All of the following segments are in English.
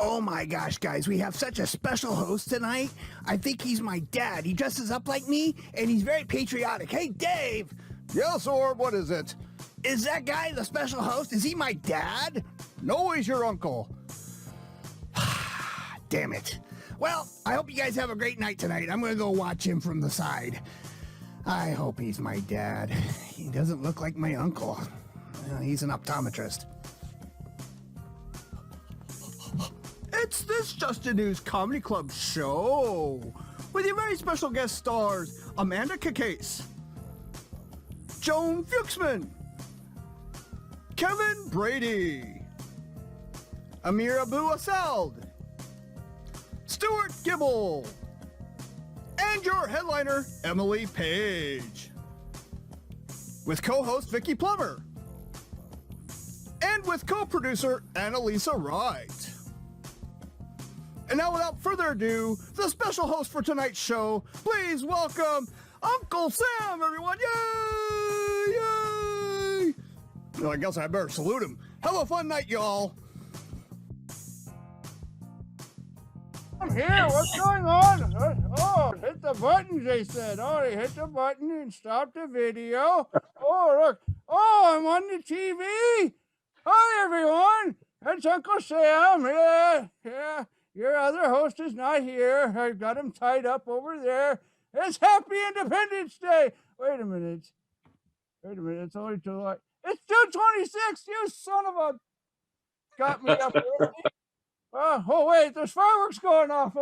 Oh my gosh, guys, we have such a special host tonight. I think he's my dad. He dresses up like me, and he's very patriotic. Hey, Dave! Yes, or what is it? Is that guy the special host? Is he my dad? No, he's your uncle. Damn it. Well, I hope you guys have a great night tonight. I'm going to go watch him from the side. I hope he's my dad. He doesn't look like my uncle. He's an optometrist. It's this Justin News Comedy Club show with your very special guest stars, Amanda Kakase, Joan Fuchsman, Kevin Brady, Ameera Abu-alsaoud, Stuart Gibbel, and your headliner, Emily Paige, with co-host Vickie Plummer, and with co-producer Anneliese Wright. And now, without further ado, the special host for tonight's show, please welcome Uncle Sam, everyone! Yay! Yay! Well, I guess I better salute him. Have a fun night, y'all. I'm here. What's going on? Oh, hit the buttons, they said. Oh, they hit the button and stopped the video. Oh, look. Oh, I'm on the TV. Hi, everyone. It's Uncle Sam. Yeah. Your other host is not here. I've got him tied up over there. It's Happy Independence Day. Wait a minute. It's only July. It's June 26th. You son of a... Got me up early. Oh, wait, there's fireworks going off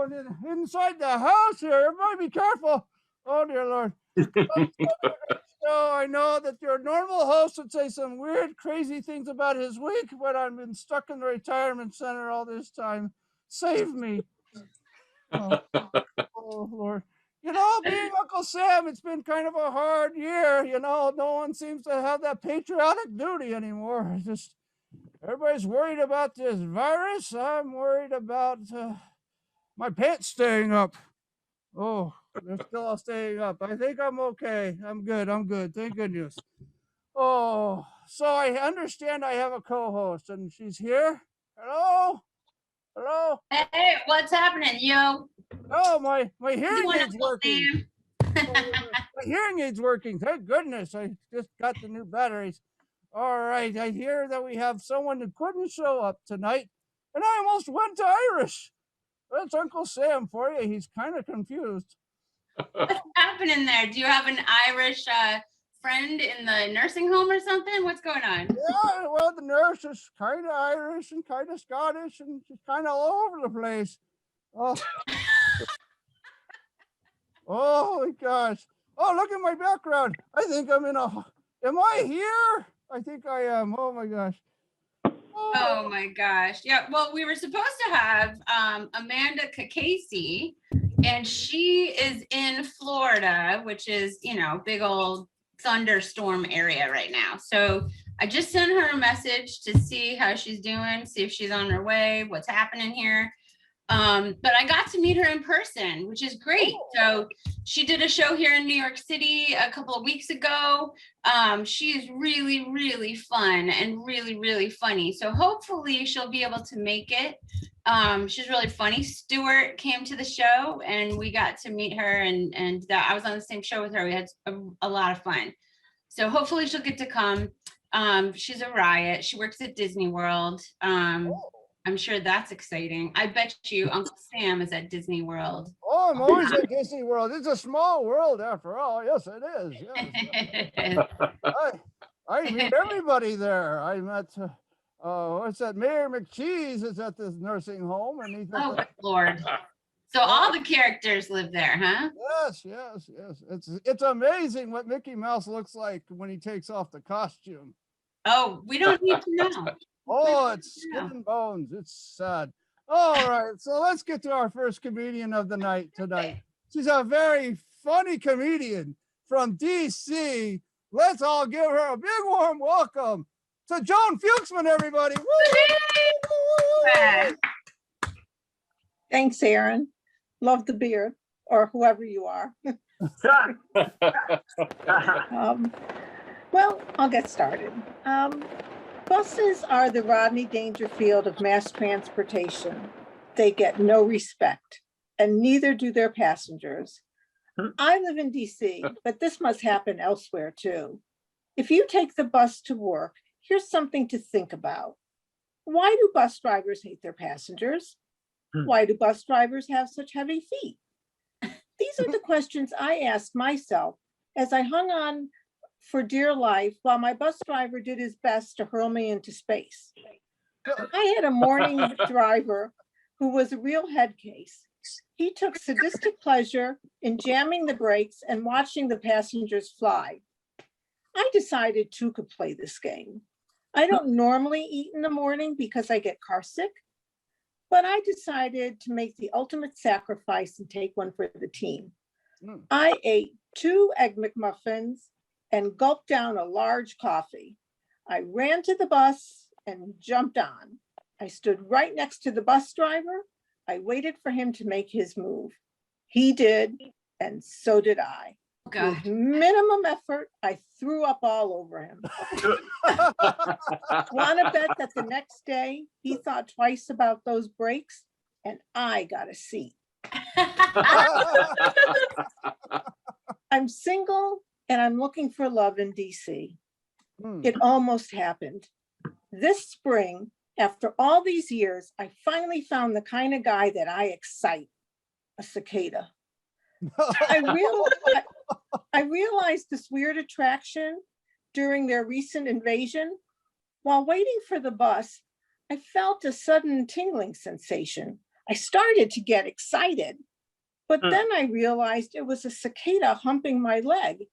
inside the house here. Everybody be careful. Oh, dear Lord. So I know that your normal host would say some weird, crazy things about his week, but I've been stuck in the retirement center all this time. Save me. Oh, Lord. You know, being Uncle Sam, it's been kind of a hard year. You know, no one seems to have that patriotic duty anymore. Everybody's worried about this virus. I'm worried about my pants staying up. Oh, they're still all staying up. I think I'm okay. I'm good. Thank goodness. Oh, so I understand I have a co-host, and she's here. Hello? Hey, what's happening, yo? Oh, my hearing aid's working. My hearing aid's working. Thank goodness. I just got the new batteries. All right, I hear that we have someone who couldn't show up tonight, and I almost went to Irish. That's Uncle Sam for you. He's kind of confused. What's happening there? Do you have an Irish friend in the nursing home or something? What's going on? Yeah, well, the nurse is kind of Irish and kind of Scottish, and she's kind of all over the place. Oh, oh my gosh. Oh, look at my background. I think I'm in a... Am I here? I think I am. Oh my gosh. Oh my gosh. Yeah, well, we were supposed to have Amanda Kakase, and she is in Florida, which is, you know, big old thunderstorm area right now. So I just sent her a message to see how she's doing, see if she's on her way, what's happening here. But I got to meet her in person, which is great. So she did a show here in New York City a couple of weeks ago. She's really, really fun and really, really funny. So hopefully she'll be able to make it. She's really funny. Stuart came to the show and we got to meet her, and I was on the same show with her. We had a lot of fun. So hopefully she'll get to come. She's a riot. She works at Disney World. I'm sure that's exciting. I bet you Uncle Sam is at Disney World. Oh, I'm always at Disney World. It's a small world after all. Yes, it is. Yes. I meet everybody there. I met, what's that? Mayor McCheese is at this nursing home. And he's Oh, Lord. So all the characters live there, huh? Yes. It's amazing what Mickey Mouse looks like when he takes off the costume. Oh, we don't need to know. Oh, it's skin and bones. It's sad. All right, so let's get to our first comedian of the night tonight. She's a very funny comedian from DC. Let's all give her a big warm welcome to Joan Fuchsman, everybody. Woo! Thanks, Aaron. Love the beard, or whoever you are. Well, I'll get started. Buses are the Rodney Dangerfield of mass transportation. they get no respect, and neither do their passengers. I live in DC, but this must happen elsewhere too. If you take the bus to work, here's something to think about. Why do bus drivers hate their passengers? Why do bus drivers have such heavy feet? These are the questions I asked myself as I hung on for dear life while my bus driver did his best to hurl me into space. I had a morning driver who was a real head case. He took sadistic pleasure in jamming the brakes and watching the passengers fly. I decided two could play this game. I don't normally eat in the morning because I get car sick, but I decided to make the ultimate sacrifice and take one for the team. I ate 2 Egg McMuffins and gulped down a large coffee. I ran to the bus and jumped on. I stood right next to the bus driver. I waited for him to make his move. He did, and so did I. God. With minimum effort, I threw up all over him. Want to bet that the next day he thought twice about those breaks, and I got a seat. I'm single and I'm looking for love in DC. It almost happened. This spring, after all these years, I finally found the kind of guy that I excite, a cicada. I realized this weird attraction during their recent invasion. While waiting for the bus, I felt a sudden tingling sensation. I started to get excited, but then I realized it was a cicada humping my leg.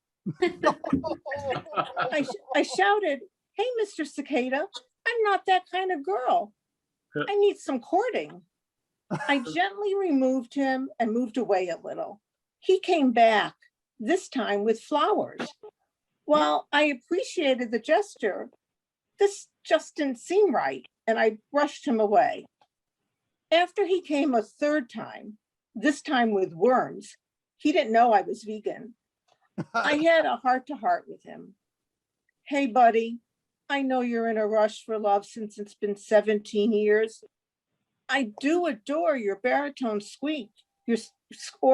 I shouted, "Hey, Mr. Cicada, I'm not that kind of girl. I need some courting." I gently removed him and moved away a little. He came back, this time with flowers. While I appreciated the gesture, this just didn't seem right, and I brushed him away. After he came a third time, this time with worms, he didn't know I was vegan. I had a heart-to-heart with him. "Hey, buddy, I know you're in a rush for love since it's been 17 years. I do adore your baritone squeak, your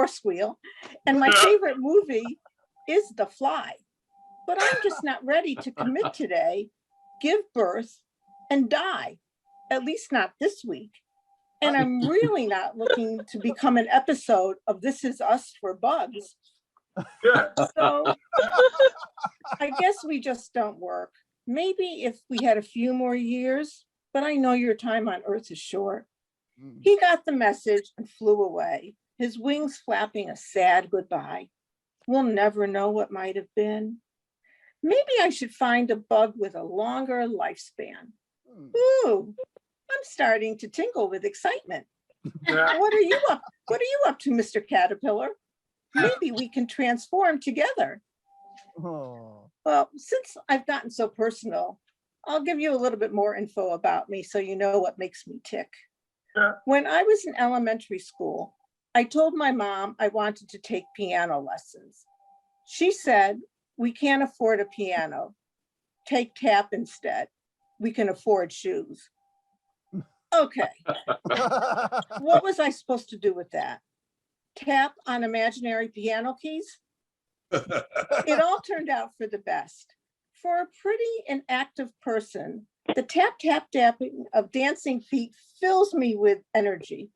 squeal, and my favorite movie is The Fly. But I'm just not ready to commit today, give birth, and die, at least not this week. And I'm really not looking to become an episode of This Is Us for bugs. So I guess we just don't work. Maybe if we had a few more years, but I know your time on Earth is short." He got the message and flew away, his wings flapping a sad goodbye. We'll never know what might have been. Maybe I should find a bug with a longer lifespan. Ooh, I'm starting to tingle with excitement. What are you up to, Mr. Caterpillar? Maybe we can transform together. Well, since I've gotten so personal, I'll give you a little bit more info about me so you know what makes me tick. When I was in elementary school, I told my mom I wanted to take piano lessons. She said, "We can't afford a piano. Take tap instead. We can afford shoes." Okay. What was I supposed to do with that? Tap on imaginary piano keys? It all turned out for the best. For a pretty and active person, the tap-tapping of dancing feet fills me with energy.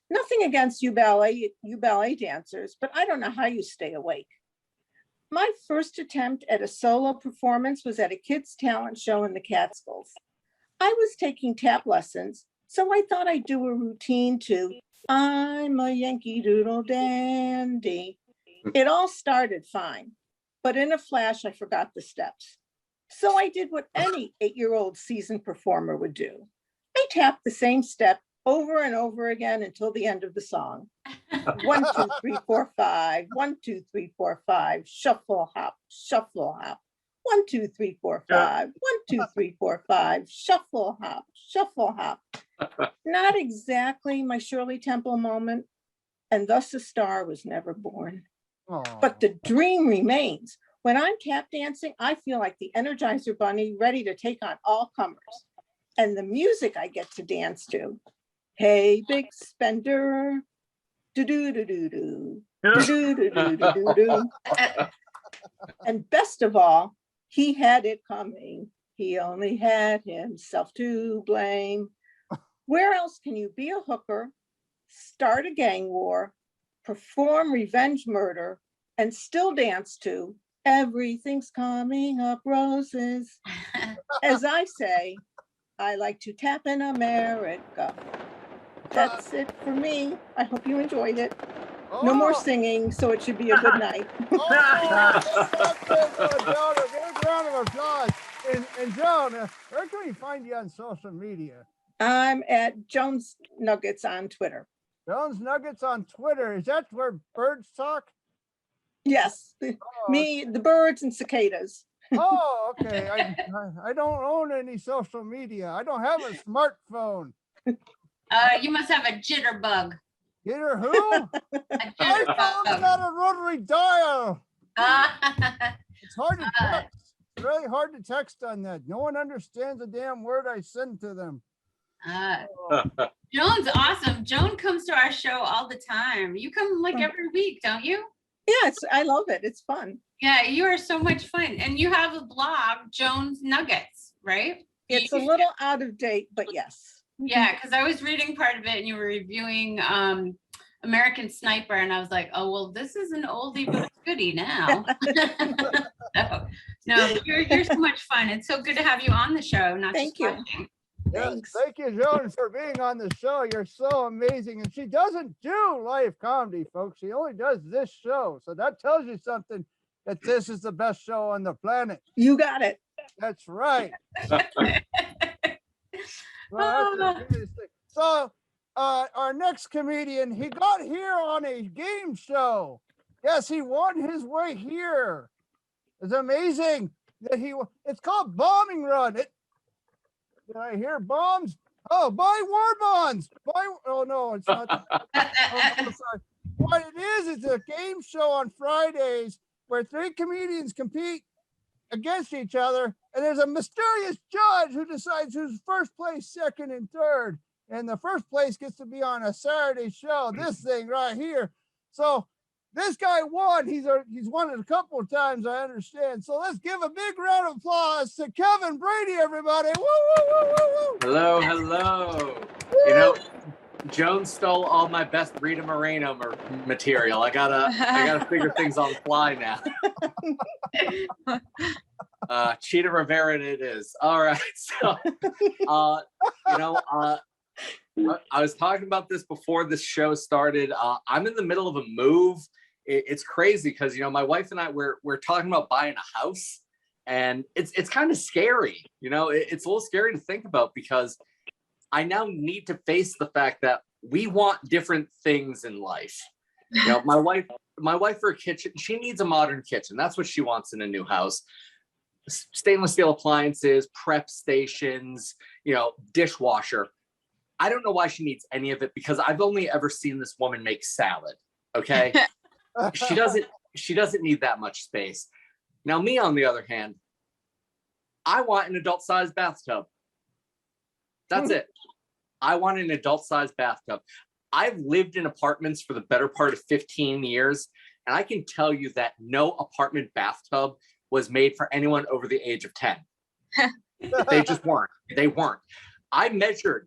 Nothing against you ballet dancers, but I don't know how you stay awake. My first attempt at a solo performance was at a kids' talent show in the Catskills. I was taking tap lessons, so I thought I'd do a routine to "I'm a Yankee Doodle Dandy." It all started fine, but in a flash, I forgot the steps. So I did what any 8-year-old seasoned performer would do. I tapped the same step over and over again until the end of the song. 1, 2, 3, 4, 5. 1, 2, 3, 4, 5. Shuffle, hop, shuffle, hop. 1, 2, 3, 4, 5. 1, 2, 3, 4, 5. Shuffle, hop, shuffle, hop. Not exactly my Shirley Temple moment, and thus a star was never born. But the dream remains. When I'm tap dancing, I feel like the Energizer Bunny ready to take on all comers. And the music I get to dance to. Hey, big spender. Do do do do do. Do do do do do do. And best of all, he had it coming. He only had himself to blame. Where else can you be a hooker, start a gang war, perform revenge murder, and still dance to Everything's Coming Up Roses? As I say, I like to tap in America. That's it for me. I hope you enjoyed it. No more singing, so it should be a good night. That's it for Joan. Give a round of applause. And Joan, where can we find you on social media? I'm at Jones Nuggets on Twitter. Jones Nuggets on Twitter. Is that where birds talk? Yes, me, the birds and cicadas. Oh, okay. I don't own any social media. I don't have a smartphone. You must have a jitterbug. Get her who? A I jitterbug. found out a rotary dial. It's hard to text. It's really hard to text on that. No one understands a damn word I send to them. Joan's awesome. Joan comes to our show all the time. You come like every week, don't you? Yeah, I love it. It's fun. Yeah, you are so much fun. And you have a blog, Joan's Nuggets, right? It's a little out of date, but yes. Yeah, because I was reading part of it and you were reviewing American Sniper, and I was like, oh, well, this is an oldie but a goodie now. So, no, you're so much fun. It's so good to have you on the show. Not Thank just you. watching. Yes, Thanks. thank you, Joan, for being on the show. You're so amazing. And she doesn't do live comedy, folks. She only does this show. So that tells you something, that this is the best show on the planet. You got it. That's right. Well, that's the greatest thing. So our next comedian, he got here on a game show. Yes, he won his way here. It's amazing that it's called Bombing Run. Did I hear bombs? Oh, buy war bonds. Oh no, it's not. I'm sorry. What it is, it's a game show on Fridays where 3 comedians compete against each other, and there's a mysterious judge who decides who's first place, second, and third. And the first place gets to be on a Saturday show, this thing right here. So this guy won. He's won it a couple of times, I understand. So let's give a big round of applause to Kevin Brady, everybody. Woo, woo, woo, woo, woo. Hello, hello. You know, Joan stole all my best Rita Moreno material. I gotta figure things on the fly now. Cheetah Rivera it is. All right. So, I was talking about this before this show started. I'm in the middle of a move. It's crazy because, my wife and I, we're talking about buying a house, and it's kind of scary. It's a little scary to think about because I now need to face the fact that we want different things in life. My wife for a kitchen, she needs a modern kitchen. That's what she wants in a new house. Stainless steel appliances, prep stations, dishwasher. I don't know why she needs any of it because I've only ever seen this woman make salad. Okay. She doesn't need that much space. Now, me, on the other hand, I want an adult-sized bathtub. That's it. I want an adult-sized bathtub. I've lived in apartments for the better part of 15 years, and I can tell you that no apartment bathtub was made for anyone over the age of 10. They just weren't. They weren't. I measured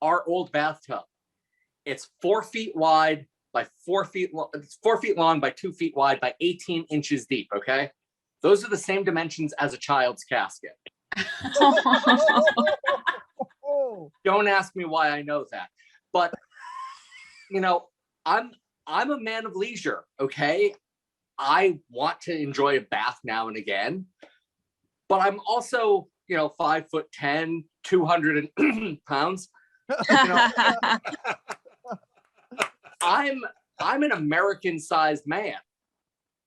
our old bathtub. It's 4 feet wide by 4 feet long. It's 4 feet long by 2 feet wide by 18 inches deep. Okay. Those are the same dimensions as a child's casket. Don't ask me why I know that, but I'm a man of leisure. Okay. I want to enjoy a bath now and again, but I'm also, 5'10", 200 pounds. I'm an American-sized man.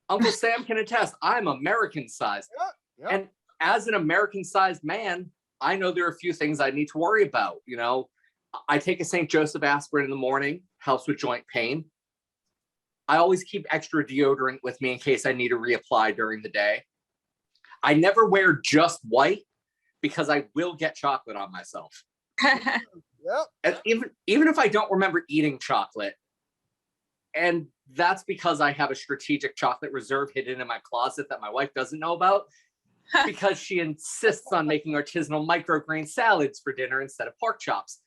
Uncle Sam can attest. I'm American-sized, and as an American-sized man, I know there are a few things I need to worry about. I take a St. Joseph aspirin in the morning, helps with joint pain. I always keep extra deodorant with me in case I need to reapply during the day. I never wear just white because I will get chocolate on myself. Yep. And even if I don't remember eating chocolate, and that's because I have a strategic chocolate reserve hidden in my closet that my wife doesn't know about, because she insists on making artisanal microgreen salads for dinner instead of pork chops.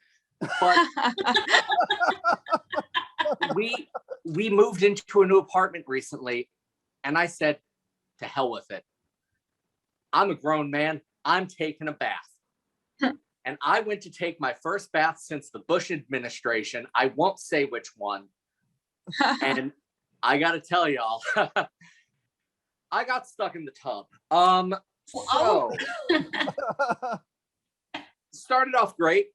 But we moved into a new apartment recently, and I said, to hell with it. I'm a grown man. I'm taking a bath. And I went to take my first bath since the Bush administration. I won't say which one. And I got to tell y'all, I got stuck in the tub. So started off great.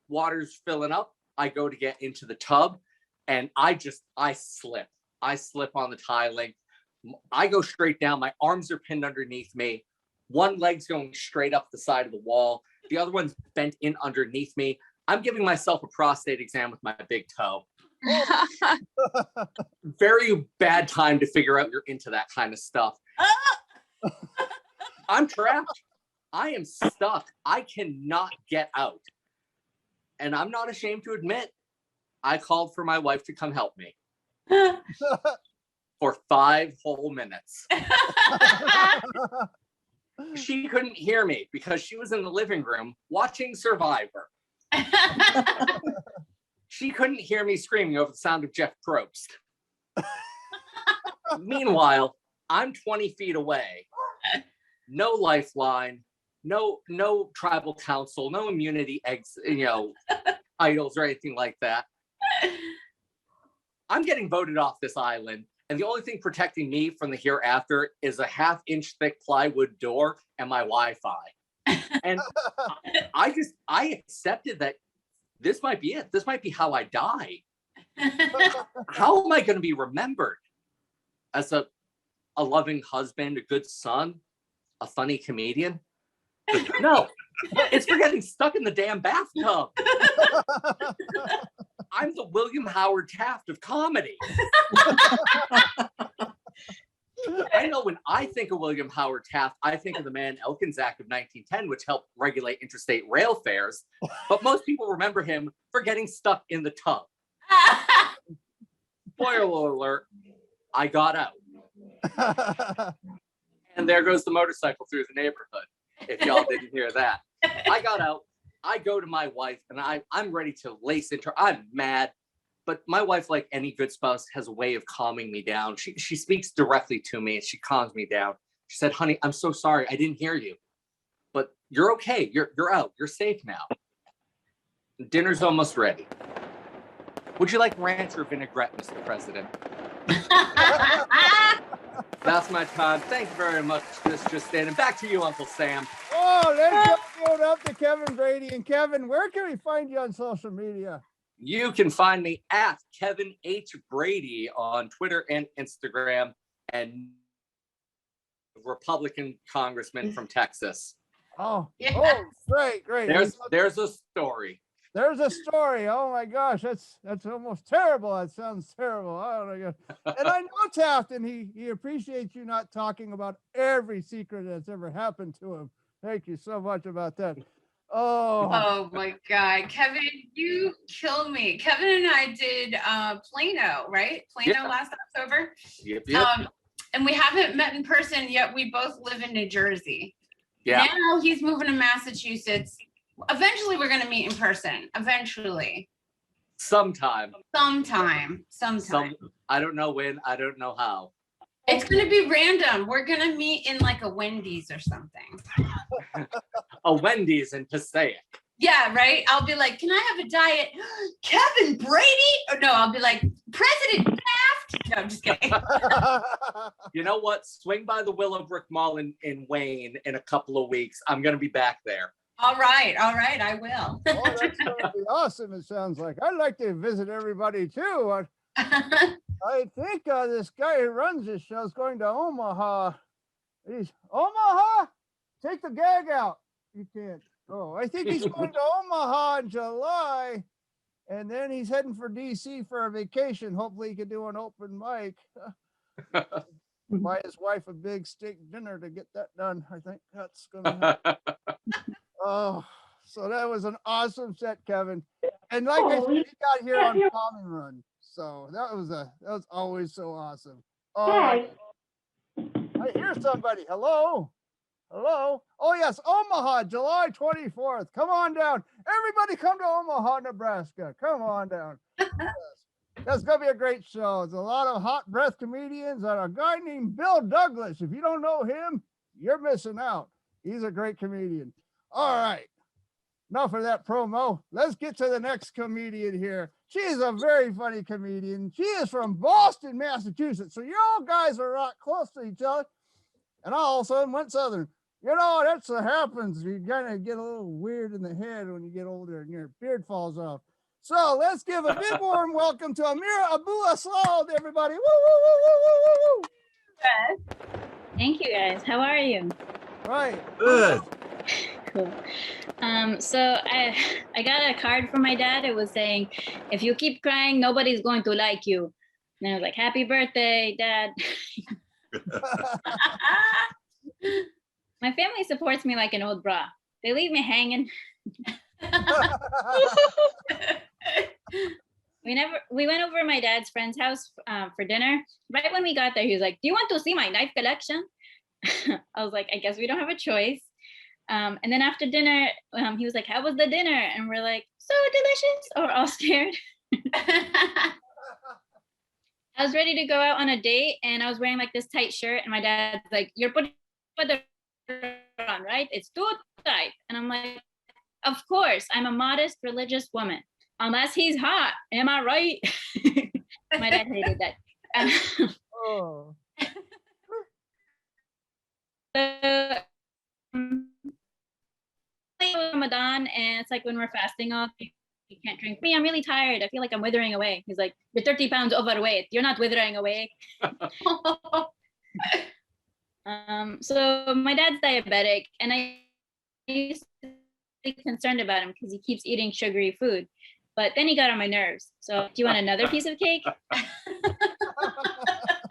Water's filling up. I go to get into the tub, and I slip. I slip on the tiling. I go straight down. My arms are pinned underneath me. One leg's going straight up the side of the wall. The other one's bent in underneath me. I'm giving myself a prostate exam with my big toe. Very bad time to figure out you're into that kind of stuff. I'm trapped. I am stuck. I cannot get out. And I'm not ashamed to admit, I called for my wife to come help me. For 5 whole minutes. She couldn't hear me because she was in the living room watching Survivor. She couldn't hear me screaming over the sound of Jeff Probst. Meanwhile, I'm 20 feet away. No lifeline, no tribal council, no immunity idols or anything like that. I'm getting voted off this island, and the only thing protecting me from the hereafter is a 1/2-inch thick plywood door and my Wi-Fi. And I accepted that this might be it. This might be how I die. How am I going to be remembered? As a loving husband, a good son, a funny comedian? No, it's for getting stuck in the damn bathtub. I'm the William Howard Taft of comedy. I know when I think of William Howard Taft, I think of the Mann Elkins Act of 1910, which helped regulate interstate rail fares. But most people remember him for getting stuck in the tub. Spoiler alert, I got out. And there goes the motorcycle through the neighborhood, if y'all didn't hear that. I got out. I go to my wife, and I'm ready to lace into her. I'm mad. But my wife, like any good spouse, has a way of calming me down. She speaks directly to me, and she calms me down. She said, honey, I'm so sorry. I didn't hear you. But you're okay. You're out. You're safe now. Dinner's almost ready. Would you like ranch or vinaigrette, Mr. President? That's my time. Thank you very much. This just in. And back to you, Uncle Sam. Oh, let's give it up to Kevin Brady. And Kevin, where can we find you on social media? You can find me at Kevin H. Brady on Twitter and Instagram, and Republican congressman from Texas. Oh, Yeah. oh, great. There's a story. There's a story. Oh my gosh, that's almost terrible. That sounds terrible. Oh my God. And I know Taft, and he appreciates you not talking about every secret that's ever happened to him. Thank you so much about that. Oh my God, Kevin, you killed me. Kevin and I did Plano, right? Plano last October. Yep. And we haven't met in person yet. We both live in New Jersey. Yeah. Now he's moving to Massachusetts. Eventually we're gonna meet in person. Eventually. Sometime. I don't know when, I don't know how. It's gonna be random. We're gonna meet in like a Wendy's or something. A Wendy's in Passaic. Yeah, right. I'll be like, can I have a diet? Kevin Brady? Or no, I'll be like, President Taft. No, I'm just kidding. You know what? Swing by the Willowbrook Mall in Wayne in a couple of weeks. I'm gonna be back there. All right, I will. Oh, that's gonna be awesome. It sounds like I'd like to visit everybody too. I think this guy who runs this show is going to Omaha. Omaha? Take the gag out. You can't. Oh, I think he's going to Omaha in July, and then he's heading for DC for a vacation. Hopefully he can do an open mic. Buy his wife a big steak dinner to get that done. I think that's gonna happen. Oh, So that was an awesome set, Kevin. And like I said, he got here on Bombing Run. So that was always so awesome. I hear somebody. Hello. Hello. Oh yes, Omaha, July 24th. Come on down. Everybody come to Omaha, Nebraska. Come on down. That's gonna be a great show. There's a lot of hot breath comedians and a guy named Bill Douglas. If you don't know him, you're missing out. He's a great comedian. All right. Enough of that promo. Let's get to the next comedian here. She is a very funny comedian. She is from Boston, Massachusetts. So you all guys are right close to each other. And I all of a sudden went Southern. You know, that's what happens. You kind of get a little weird in the head when you get older and your beard falls off. So let's give a big warm welcome to Ameera Abu-alsaoud, everybody. Woo, woo, woo, woo, woo, woo. Thank you guys. How are you? Right. Good. Cool. So I got a card from my dad. It was saying, if you keep crying, nobody's going to like you. And I was like, happy birthday, Dad. My family supports me like an old bra. They leave me hanging. We went over to my dad's friend's house for dinner. Right when we got there, he was like, do you want to see my knife collection? I was like, I guess we don't have a choice. And then after dinner, he was like, how was the dinner? And we're like, so delicious. Or all scared. I was ready to go out on a date and I was wearing like this tight shirt and my dad's like, you're putting the on, right? It's too tight. And I'm like, of course, I'm a modest religious woman. Unless he's hot. Am I right? My dad hated that. Oh. Ramadan, and it's like when we're fasting off, you can't drink. Me, I'm really tired. I feel like I'm withering away. He's like, you're 30 pounds overweight. You're not withering away. So my dad's diabetic, and I used to be concerned about him because he keeps eating sugary food. But then he got on my nerves. So do you want another piece of cake? So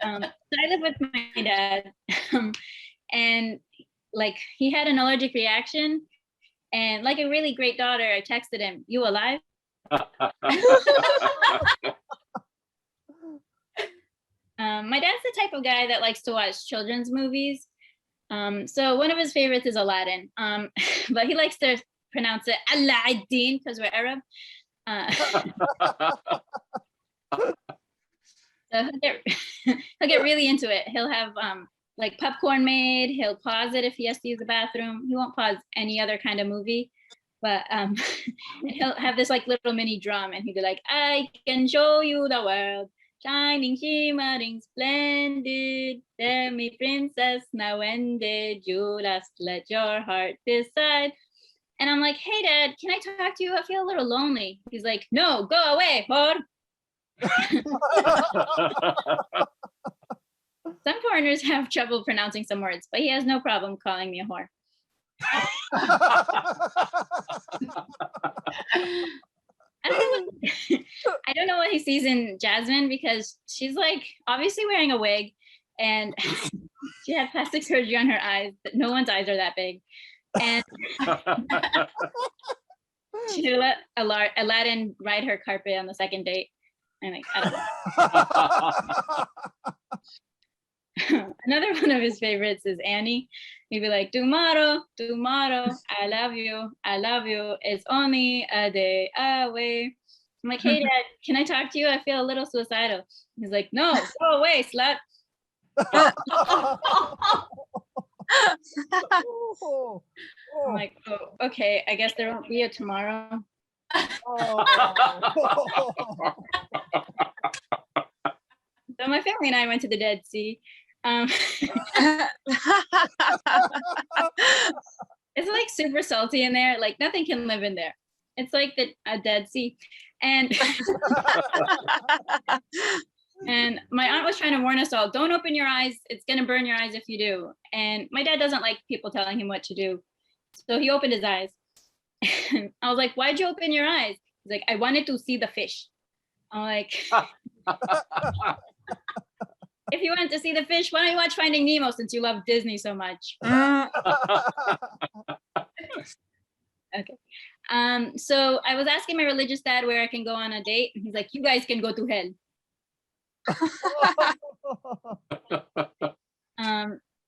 I live with my dad, and like he had an allergic reaction. And like a really great daughter, I texted him, you alive? My dad's the type of guy that likes to watch children's movies. So one of his favorites is Aladdin, but he likes to pronounce it Aladdin because we're Arab. So he'll get really into it. He'll have like popcorn made. He'll pause it if he has to use the bathroom. He won't pause any other kind of movie, but and he'll have this like little mini drum and he'll be like, I can show you the world, shining, shimmering, splendid. Tell me, princess, now when did you last let your heart decide? And I'm like, hey, Dad, can I talk to you? I feel a little lonely. He's like, no, go away, whore. Some foreigners have trouble pronouncing some words, but he has no problem calling me a whore. I don't know what he sees in Jasmine because she's like obviously wearing a wig and she had plastic surgery on her eyes, but no one's eyes are that big. And she let Aladdin ride her carpet on the second date. I'm like, I don't know. Another one of his favorites is Annie. He'd be like, tomorrow, I love you, it's only a day away. I'm like, hey, Dad, can I talk to you? I feel a little suicidal. He's like, no, go away, slut. I'm like, oh, okay, I guess there won't be a tomorrow. So my family and I went to the Dead Sea. It's like super salty in there. Like nothing can live in there. It's like a Dead Sea. And and my aunt was trying to warn us all, don't open your eyes. It's going to burn your eyes if you do. And my dad doesn't like people telling him what to do. So he opened his eyes. And I was like, why'd you open your eyes? He's like, I wanted to see the fish. I'm like, if you wanted to see the fish, why don't you watch Finding Nemo since you love Disney so much? Okay. So I was asking my religious dad where I can go on a date. And he's like, you guys can go to hell.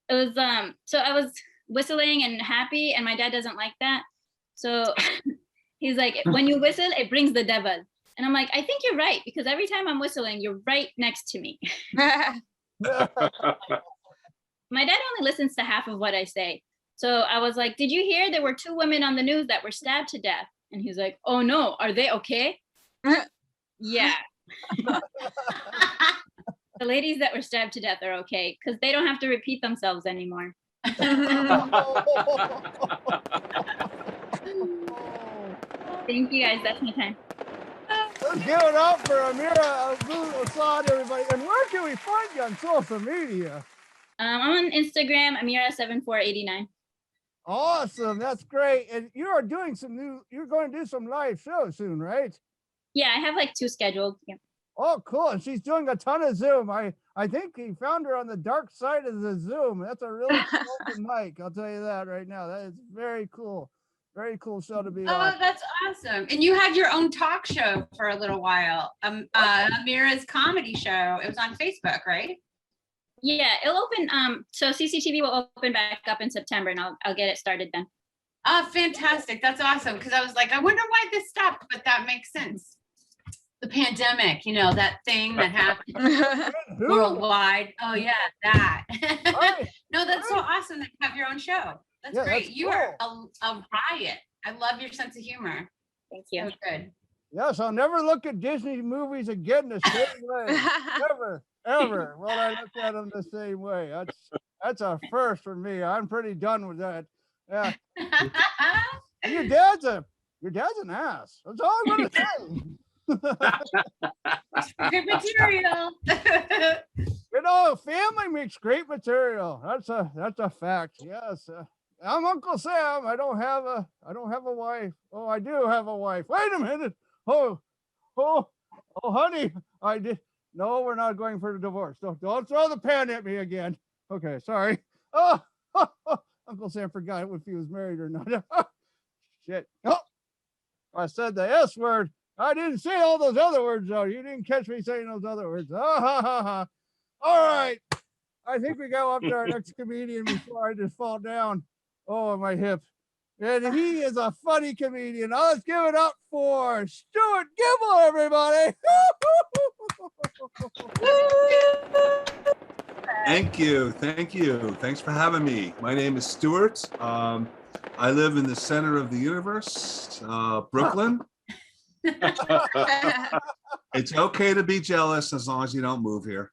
It was so I was whistling and happy, and my dad doesn't like that. So he's like, when you whistle, it brings the devil. And I'm like, I think you're right, because every time I'm whistling, you're right next to me. My dad only listens to half of what I say. So I was like, did you hear there were 2 women on the news that were stabbed to death? And he's like, oh no, are they okay? Yeah. The ladies that were stabbed to death are okay, because they don't have to repeat themselves anymore. Thank you guys, that's my time. Let's give it up for Ameera Abu-alsaoud, everybody. And where can we find you on social media? I'm on Instagram, Ameera7489. Awesome, that's great. And you are doing you're going to do some live shows soon, right? Yeah, I have like 2 scheduled. Yeah. Oh, cool. And she's doing a ton of Zoom. I think he found her on the dark side of the Zoom. That's a really cool mic. I'll tell you that right now. That is very cool. Very cool show to be on. Oh, that's awesome. And you had your own talk show for a little while. Ameera's comedy show. It was on Facebook, right? Yeah, it'll open. So CCTV will open back up in September, and I'll get it started then. Oh, fantastic. That's awesome. Because I was like, I wonder why this stopped, but that makes sense. The pandemic, you know, that thing that happened worldwide. Oh yeah, that. No, that's so awesome that you have your own show. That's great. That's you are a riot. I love your sense of humor. Thank you. So good. Yes, I'll never look at Disney movies again the same way. Ever will I look at them the same way. That's a first for me. I'm pretty done with that. Yeah. And your dad's an ass. That's all I'm gonna say. Good material. You know, family makes great material. That's a fact. Yes. I'm Uncle Sam. I don't have a wife. Oh, I do have a wife. Wait a minute. Oh, honey, I did. No, we're not going for a divorce. Don't throw the pen at me again. Okay, sorry. Oh, Uncle Sam forgot if he was married or not. Shit. Oh, I said the S word. I didn't say all those other words, though. You didn't catch me saying those other words. All right. I think we go up to our next comedian before I just fall down. Oh, my hip. And he is a funny comedian. Let's give it up for Stuart Gibbel, everybody. Thank you. Thanks for having me. My name is Stuart. I live in the center of the universe, Brooklyn. It's okay to be jealous as long as you don't move here.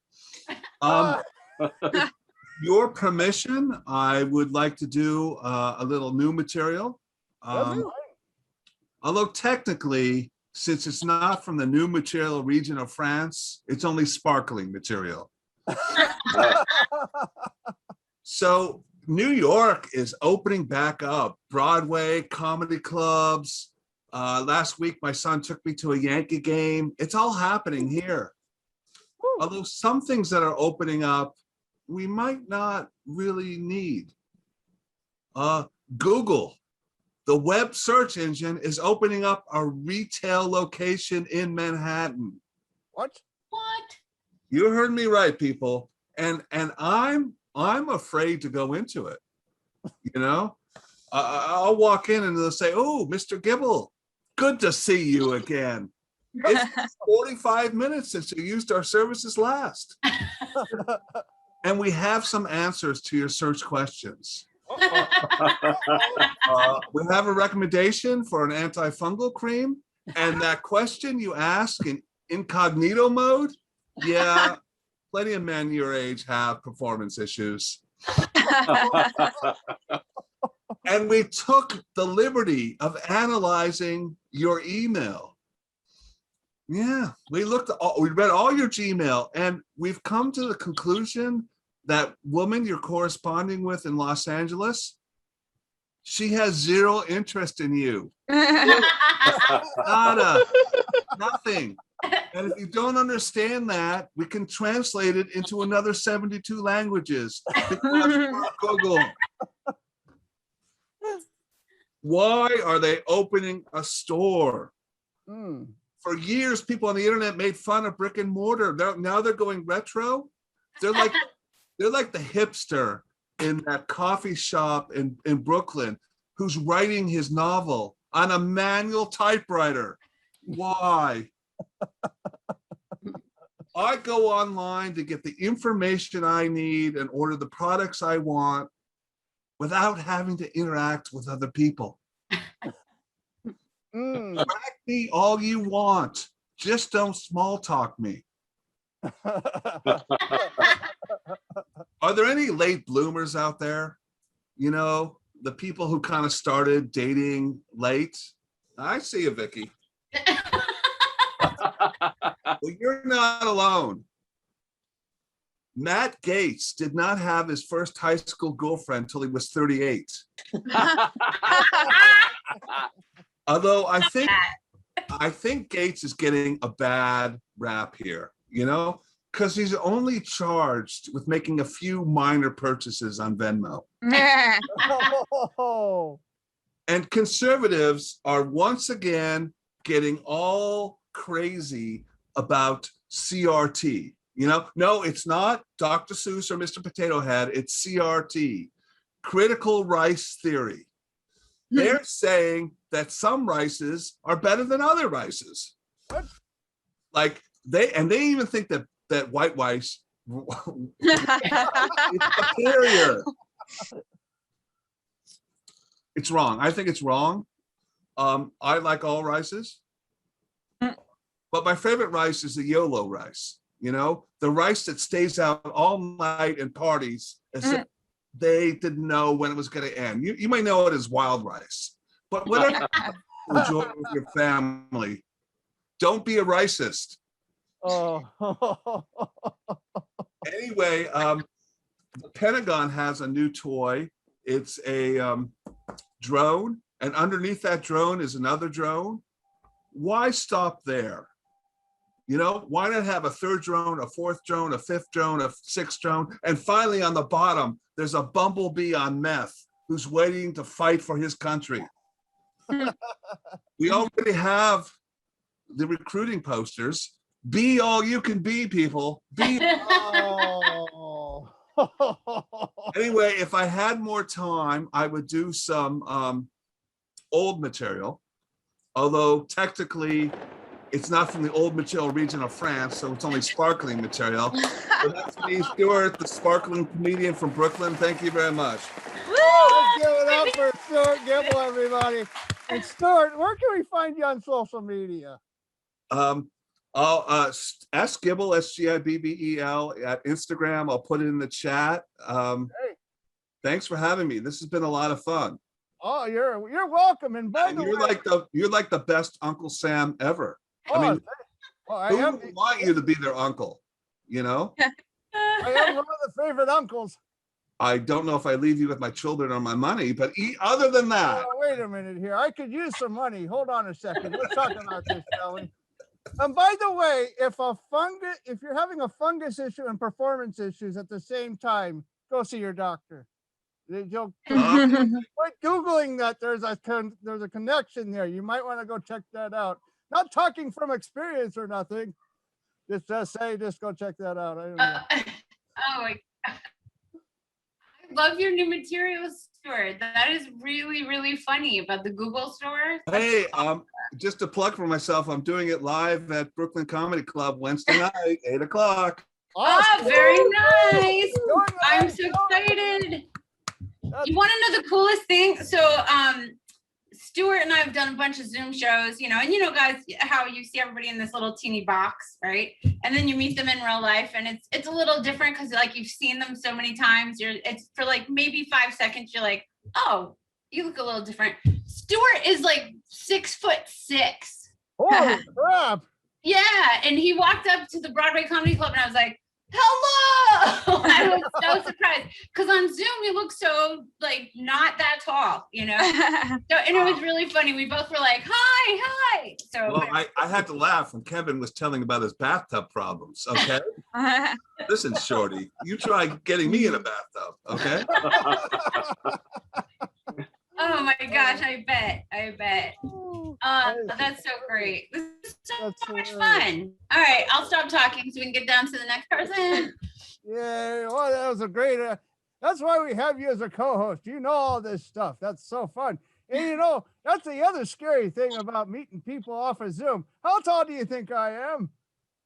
Your permission, I would like to do a little new material. Although technically, since it's not from the new material region of France, it's only sparkling material. So New York is opening back up. Broadway, comedy clubs. Last week, my son took me to a Yankee game. It's all happening here. Although some things that are opening up, we might not really need. Google, the web search engine, is opening up a retail location in Manhattan. What? You heard me right, people. And I'm afraid to go into it. You know, I'll walk in and they'll say, "Oh, Mr. Gibbel, good to see you again. It's 45 minutes since you used our services last." And we have some answers to your search questions. We have a recommendation for an antifungal cream. And that question you ask in incognito mode, yeah, plenty of men your age have performance issues. And we took the liberty of analyzing your email. Yeah, we read all your Gmail, and we've come to the conclusion that woman you're corresponding with in Los Angeles, she has zero interest in you. Nada, nothing. And if you don't understand that, we can translate it into another 72 languages. Google. Why are they opening a store? Hmm. For years, people on the internet made fun of brick and mortar. Now they're going retro. They're like the hipster in that coffee shop in Brooklyn who's writing his novel on a manual typewriter. Why? I go online to get the information I need and order the products I want without having to interact with other people. Track me all you want. Just don't small talk me. Are there any late bloomers out there? You know, the people who kind of started dating late? I see you, Vickie. Well, you're not alone. Matt Gaetz did not have his first high school girlfriend until he was 38. Although I think Gaetz is getting a bad rap here, you know, because he's only charged with making a few minor purchases on Venmo. Oh. And conservatives are once again getting all crazy about CRT. You know, no, it's not Dr. Seuss or Mr. Potato Head. It's CRT, critical rice theory. They're saying that some rices are better than other rices. Like they even think that white rice is superior. It's wrong. I think it's wrong. I like all rices, but my favorite rice is the YOLO rice. You know, the rice that stays out all night and parties as if they didn't know when it was going to end. You might know it as wild rice, but whatever you enjoy with your family, don't be a racist. Oh. Anyway, the Pentagon has a new toy. It's a drone, and underneath that drone is another drone. Why stop there? You know, why not have a third drone, a fourth drone, a fifth drone, a sixth drone, and finally on the bottom, there's a bumblebee on meth who's waiting to fight for his country. We already have the recruiting posters. Be all you can be, people. Be. Oh. Anyway, if I had more time, I would do some old material, although technically it's not from the old material region of France, so it's only sparkling material. But that's me, Stuart, the sparkling comedian from Brooklyn. Thank you very much. Let's give it up for Stuart Gibbel, everybody. And Stuart, where can we find you on social media? I'll ask Gibbel, SGIBBEL at Instagram. I'll put it in the chat. Thanks for having me. This has been a lot of fun. Oh, you're welcome. And by And the you're way, like the best Uncle Sam ever. oh, I mean, I who am. would want you to be their uncle? You know? I am one of the favorite uncles. I don't know if I leave you with my children or my money, but other than that. Oh, wait a minute here. I could use some money. Hold on a second. Let's talk about this, shall we? And by the way, if you're having a fungus issue and performance issues at the same time, go see your doctor. You'll quit Googling that there's a connection there. You might want to go check that out. Not talking from experience or nothing. Just go check that out. I don't know. Oh my God. I love your new materials, Stuart. That is really, really funny about the Google store. Hey, just to plug for myself, I'm doing it live at Brooklyn Comedy Club Wednesday night, 8 o'clock. Oh, very nice. I'm so excited. You want to know the coolest thing? So, Stuart and I have done a bunch of Zoom shows, you know, and you know, guys, how you see everybody in this little teeny box, right? And then you meet them in real life, and it's a little different because like you've seen them so many times. It's for like maybe 5 seconds. You're like, oh, you look a little different. Stuart is like 6'6". Holy crap! Yeah, and he walked up to the Broadway Comedy Club, and I was like, hello! I was so surprised because on Zoom you look so like not that tall, you know. So, and it was really funny. We both were like, hi. So well, I had to laugh when Kevin was telling about his bathtub problems. Okay, listen, Shorty, you try getting me in a bathtub, okay? Oh my gosh, I bet. That's so great. This is so much fun. All right, I'll stop talking so we can get down to the next person. Yeah, well, that was a great. That's why we have you as a co-host. You know all this stuff. That's so fun. And you know, that's the other scary thing about meeting people off of Zoom. How tall do you think I am?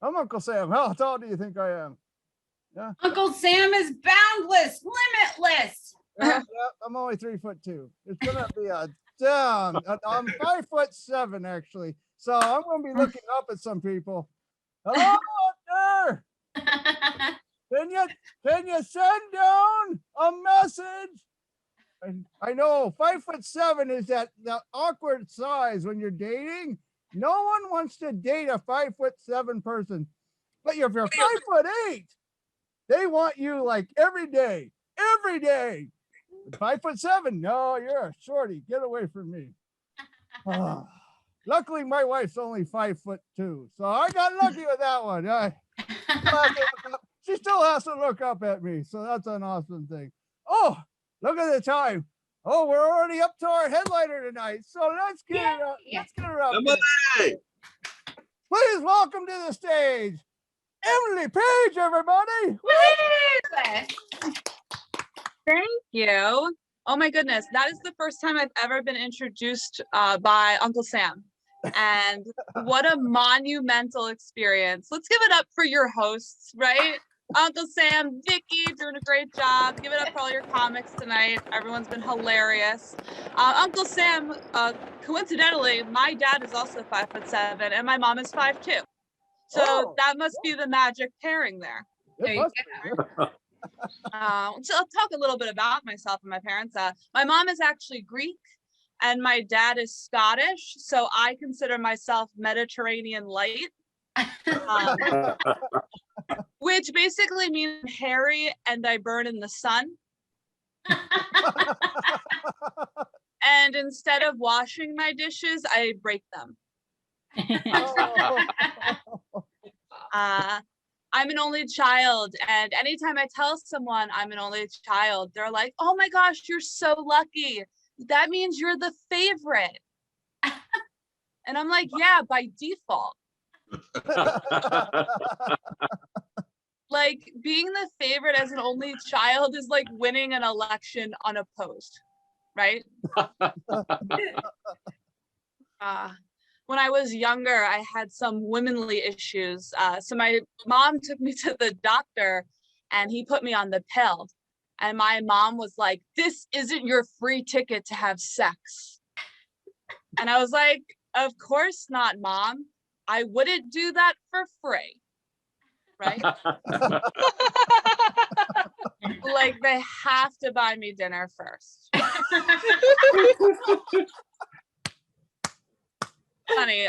I'm Uncle Sam. How tall do you think I am? Yeah. Uncle Sam is boundless, limitless. Yeah, I'm only 3'2". It's gonna be a down. I'm 5'7" actually. So I'm gonna be looking up at some people. Hello out there. Can you send down a message? I know 5'7" is that awkward size when you're dating. No one wants to date a 5'7" person. But if you're 5'8", they want you like every day. 5'7", no, you're a shorty. Get away from me. Luckily, my wife's only 5'2", so I got lucky with that one. She still has to look up at me, so that's an awesome thing. Oh, look at the time. Oh, we're already up to our headliner tonight, so let's get it up. Let's get her up. Please welcome to the stage, Emily Paige, everybody. Thank you. Oh my goodness, that is the first time I've ever been introduced by Uncle Sam. And what a monumental experience. Let's give it up for your hosts, right? Uncle Sam, Vickie, doing a great job. Give it up for all your comics tonight. Everyone's been hilarious. Uncle Sam, coincidentally, my dad is also 5'7" and my mom is 5'2". So that must be the magic pairing there. So I'll talk a little bit about myself and my parents. My mom is actually Greek and my dad is Scottish. So I consider myself Mediterranean light. Which basically means I'm hairy and I burn in the sun. And instead of washing my dishes, I break them. I'm an only child, and anytime I tell someone I'm an only child, they're like, oh my gosh, you're so lucky. That means you're the favorite. And I'm like, yeah, by default. Like being the favorite as an only child is like winning an election unopposed, right? When I was younger, I had some womanly issues. So my mom took me to the doctor and he put me on the pill. And my mom was like, this isn't your free ticket to have sex. And I was like, of course not, Mom. I wouldn't do that for free. Right? Like they have to buy me dinner first. Funny,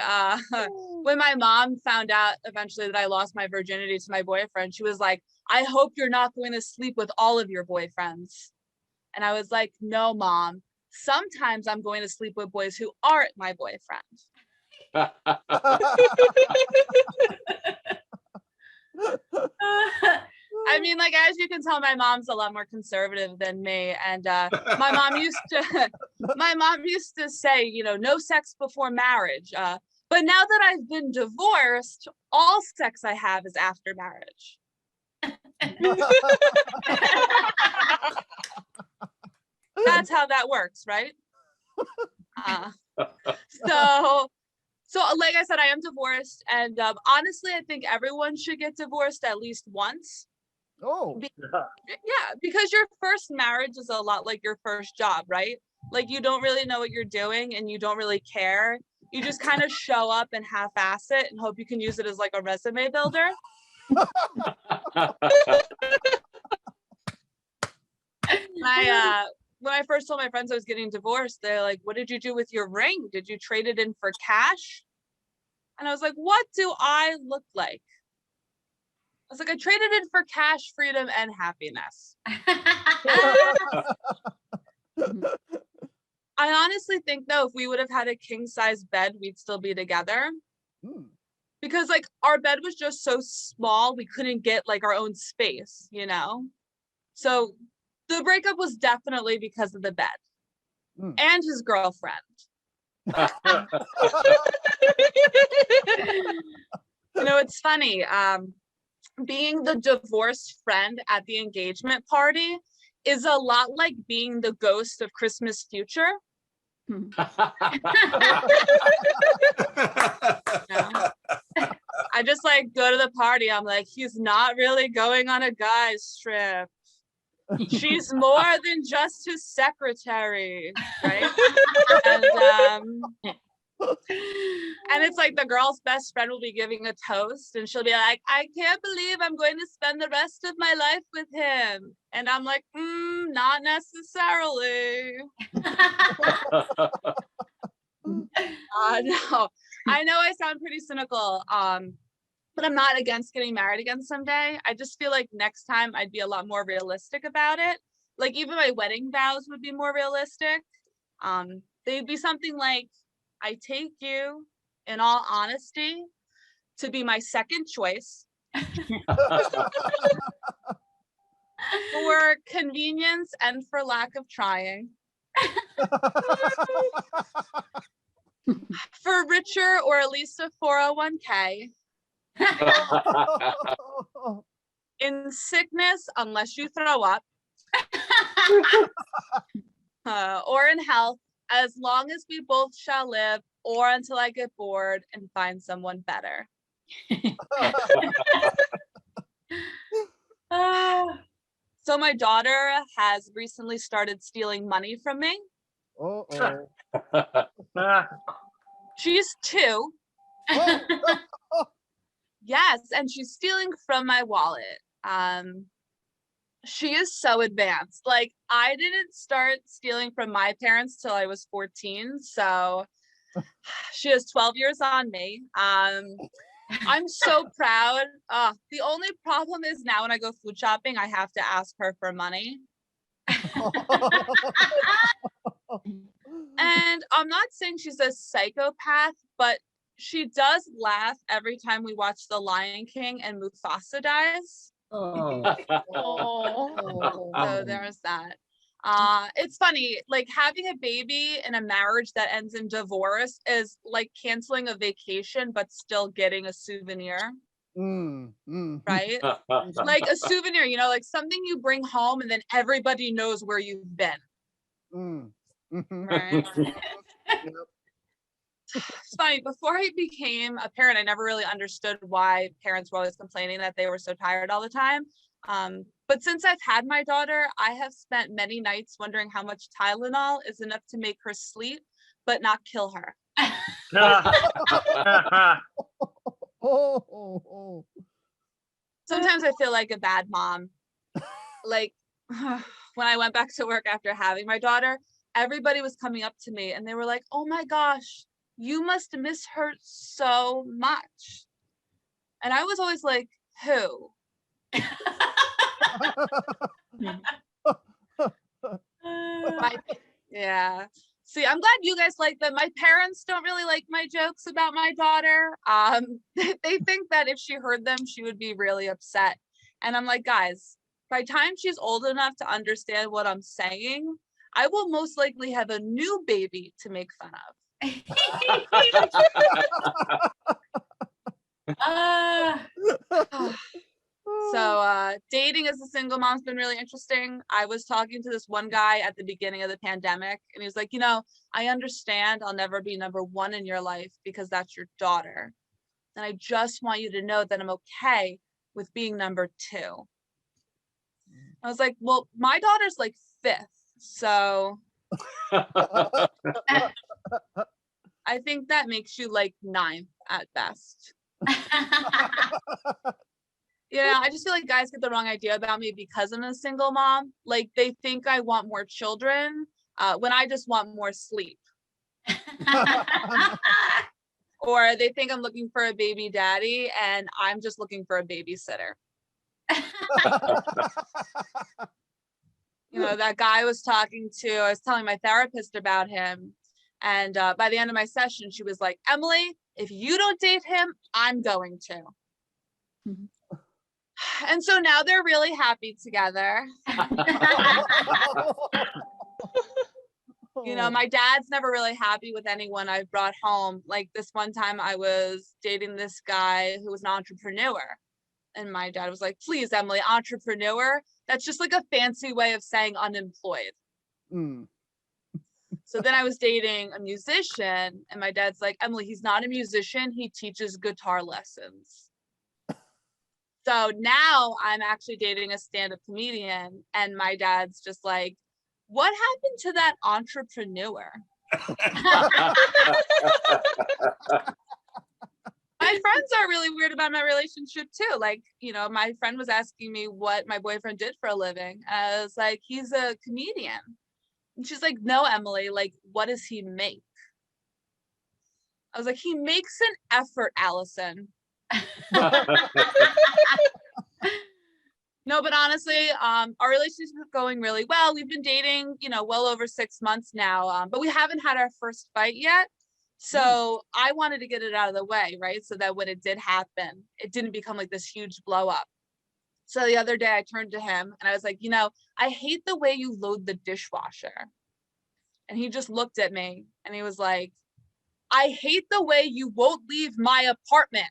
when my mom found out eventually that I lost my virginity to my boyfriend, she was like, I hope you're not going to sleep with all of your boyfriends. And I was like, no, Mom, sometimes I'm going to sleep with boys who aren't my boyfriend. I mean, like, as you can tell, my mom's a lot more conservative than me. And my mom used to say, you know, no sex before marriage. But now that I've been divorced, all sex I have is after marriage. That's how that works, right? So like I said, I am divorced, and honestly, I think everyone should get divorced at least once. Yeah, because your first marriage is a lot like your first job, right? Like you don't really know what you're doing and you don't really care. You just kind of show up and half-ass it and hope you can use it as like a resume builder. When I first told my friends I was getting divorced, they're like, what did you do with your ring? Did you trade it in for cash? And I was like, what do I look like? I was like, I traded it for cash, freedom, and happiness. I honestly think, though, if we would have had a king-size bed, we'd still be together. Because, like, our bed was just so small, we couldn't get, like, our own space, you know? So the breakup was definitely because of the bed. and his girlfriend. You know, it's funny. Being the divorced friend at the engagement party is a lot like being the ghost of Christmas future. I just like go to the party. I'm like, he's not really going on a guy's trip. She's more than just his secretary, right? And it's like the girl's best friend will be giving a toast and she'll be like, I can't believe I'm going to spend the rest of my life with him. And I'm like, not necessarily. No, I know I sound pretty cynical, but I'm not against getting married again someday. I just feel like next time I'd be a lot more realistic about it. Like even my wedding vows would be more realistic. They'd be something like, I take you, in all honesty, to be my second choice for convenience and for lack of trying. For richer or at least a 401k. In sickness, unless you throw up. Or in health, as long as we both shall live, or until I get bored and find someone better. So my daughter has recently started stealing money from me. She's 2. Yes, and she's stealing from my wallet. She is so advanced. Like, I didn't start stealing from my parents till I was 14, so she has 12 years on me. I'm so proud. The only problem is now when I go food shopping, I have to ask her for money. And I'm not saying she's a psychopath, but she does laugh every time we watch The Lion King and Mufasa dies. So there's that. It's funny, like having a baby in a marriage that ends in divorce is like canceling a vacation but still getting a souvenir. Right? Like a souvenir, you know, like something you bring home and then everybody knows where you've been. Right? It's funny, before I became a parent, I never really understood why parents were always complaining that they were so tired all the time. But since I've had my daughter, I have spent many nights wondering how much Tylenol is enough to make her sleep, but not kill her. Sometimes I feel like a bad mom. Like when I went back to work after having my daughter, everybody was coming up to me and they were like, oh my gosh, you must miss her so much. And I was always like, who? Yeah. See, I'm glad you guys like them. My parents don't really like my jokes about my daughter. They think that if she heard them, she would be really upset. And I'm like, guys, by the time she's old enough to understand what I'm saying, I will most likely have a new baby to make fun of. So dating as a single mom's been really interesting. I was talking to this one guy at the beginning of the pandemic and he was like, you know, I understand I'll never be number 1 in your life because that's your daughter. And I just want you to know that I'm okay with being number 2. I was like, well, my daughter's like 5th. So I think that makes you like 9th at best. Yeah, I just feel like guys get the wrong idea about me because I'm a single mom. Like they think I want more children when I just want more sleep. Or they think I'm looking for a baby daddy and I'm just looking for a babysitter. You know, that guy I was talking to, I was telling my therapist about him. And by the end of my session, she was like, Emily, if you don't date him, I'm going to. And so now they're really happy together. You know, my dad's never really happy with anyone I've brought home. Like this one time I was dating this guy who was an entrepreneur. And my dad was like, please, Emily, entrepreneur. That's just like a fancy way of saying unemployed. So then I was dating a musician and my dad's like, Emily, he's not a musician. He teaches guitar lessons. So now I'm actually dating a stand-up comedian and my dad's just like, what happened to that entrepreneur? My friends are really weird about my relationship too. Like, you know, my friend was asking me what my boyfriend did for a living. I was like, he's a comedian. And she's like, no, Emily, like, what does he make? I was like, he makes an effort, Allison. No, but honestly, our relationship is going really well. We've been dating, you know, well over 6 months now, but we haven't had our first fight yet. So I wanted to get it out of the way, right? So that when it did happen, it didn't become like this huge blow up. So the other day I turned to him and I was like, you know, I hate the way you load the dishwasher. And he just looked at me and he was like, I hate the way you won't leave my apartment.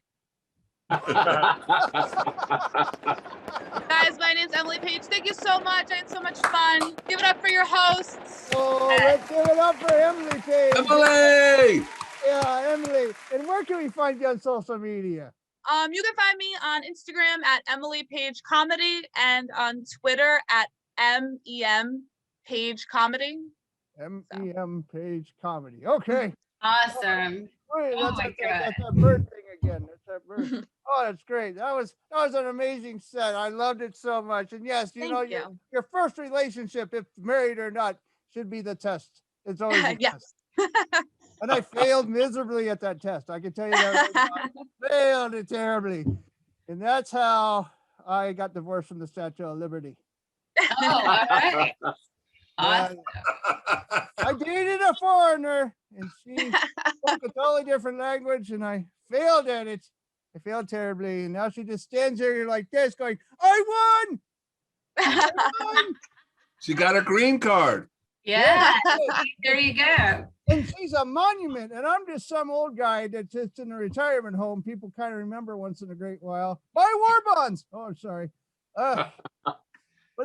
Guys, my name's Emily Paige. Thank you so much. I had so much fun. Give it up for your hosts. Oh, let's give it up for Emily Paige. Emily! Yeah, Emily. And where can we find you on social media? You can find me on Instagram at Emily Paige Comedy and on Twitter at MEM Paige Comedy. MEM Paige Comedy. Okay. Awesome. Wait, Oh that's my that God. bird thing again. That's that bird. Oh, that's great. That was an amazing set. I loved it so much. And yes, you know, your first relationship, if married or not, should be the test. It's always a test. And I failed miserably at that test. I can tell you that. Right now. I failed it terribly. And that's how I got divorced from the Statue of Liberty. Oh, all right. Awesome. I dated a foreigner and she spoke a totally different language and I failed at it. I failed terribly. And now she just stands there like this going, I won! I won! She got a green card. Yeah. There you go. And she's a monument. And I'm just some old guy that's just in a retirement home. People kind of remember once in a great while. Buy war bonds. Oh, I'm sorry. But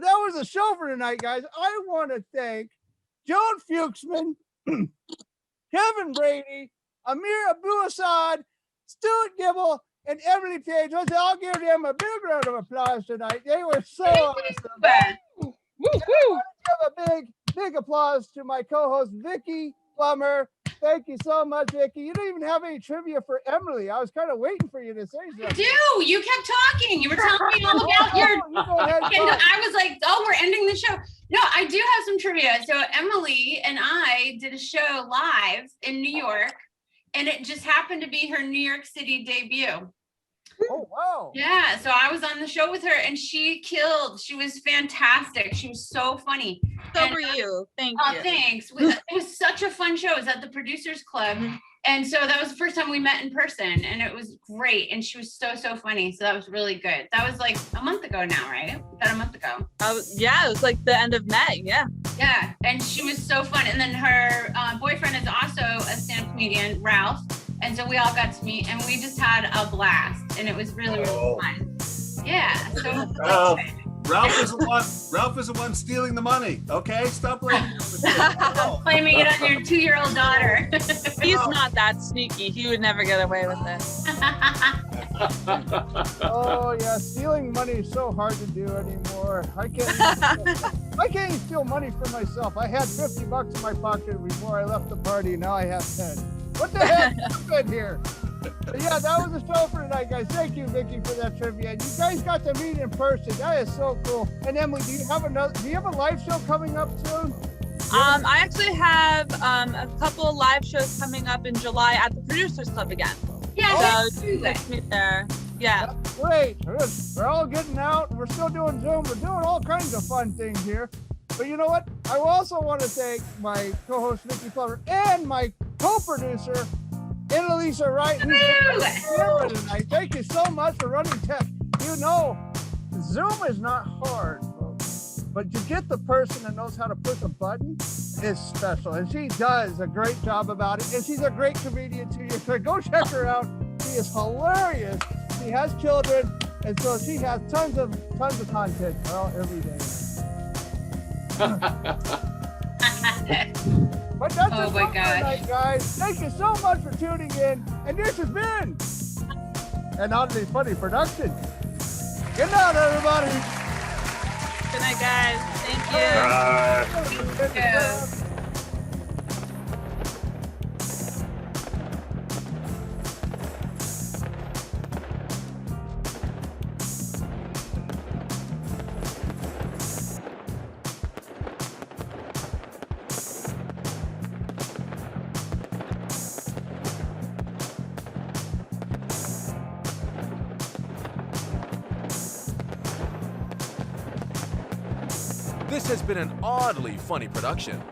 that was the show for tonight, guys. I want to thank Joan Fuchsman, Kevin Brady, Ameera Abu-alsaoud, Stuart Gibbel, and Emily Paige. I'll give them a big round of applause tonight. They were so awesome. Woo, I want to give a big applause to my co-host, Vickie Plummer. Thank you so much, Vickie. You don't even have any trivia for Emily. I was kind of waiting for you to say something. I do. You kept talking. You were telling me all about your. And I was like, oh, we're ending the show. No, I do have some trivia. So Emily and I did a show live in New York, and it just happened to be her New York City debut. Oh, wow. Yeah. So I was on the show with her and she killed. She was fantastic. She was so funny. So were you. Thank you. Thanks. It was such a fun show. It was at the Producers Club. And so that was the first time we met in person and it was great. And she was so funny. So that was really good. That was like a month ago now, right? About a month ago. Yeah, it was like the end of May. Yeah. Yeah. And she was so fun. And then her boyfriend is also a stand-up comedian, Ralph. And so we all got to meet and we just had a blast and it was really fun. Yeah. So Ralph is the one stealing the money. Okay, stop blaming blaming it on your 2-year-old daughter. He's not that sneaky. He would never get away with it. Oh yeah, stealing money is so hard to do anymore. I can't even steal money for myself. I had $50 in my pocket before I left the party. Now I have 10. What the heck? I'm good here. But yeah, that was the show for tonight, guys. Thank you, Vickie, for that trivia. And you guys got to meet in person. That is so cool. And Emily, do you have a live show coming up soon? I actually have a couple of live shows coming up in July at the Producers Club again. Yeah, so let's meet there. Yeah. That's great. We're all getting out. We're still doing Zoom. We're doing all kinds of fun things here. But you know what? I also want to thank my co-host, Vickie Plummer, and my co-producer, Anneliese, tonight. Thank you so much for running tech. You know, Zoom is not hard, folks. but to get the person that knows how to push a button is special. And she does a great job about it. And she's a great comedian too. So go check her out. She is hilarious. She has children, and so she has tons of content every day. But that's Oh it my for gosh. tonight, guys. Thank you so much for tuning in. And this has been an Oddly Funny production. Good night, everybody. Good night, guys. Thank you. Yeah. This has been an Oddly Funny production.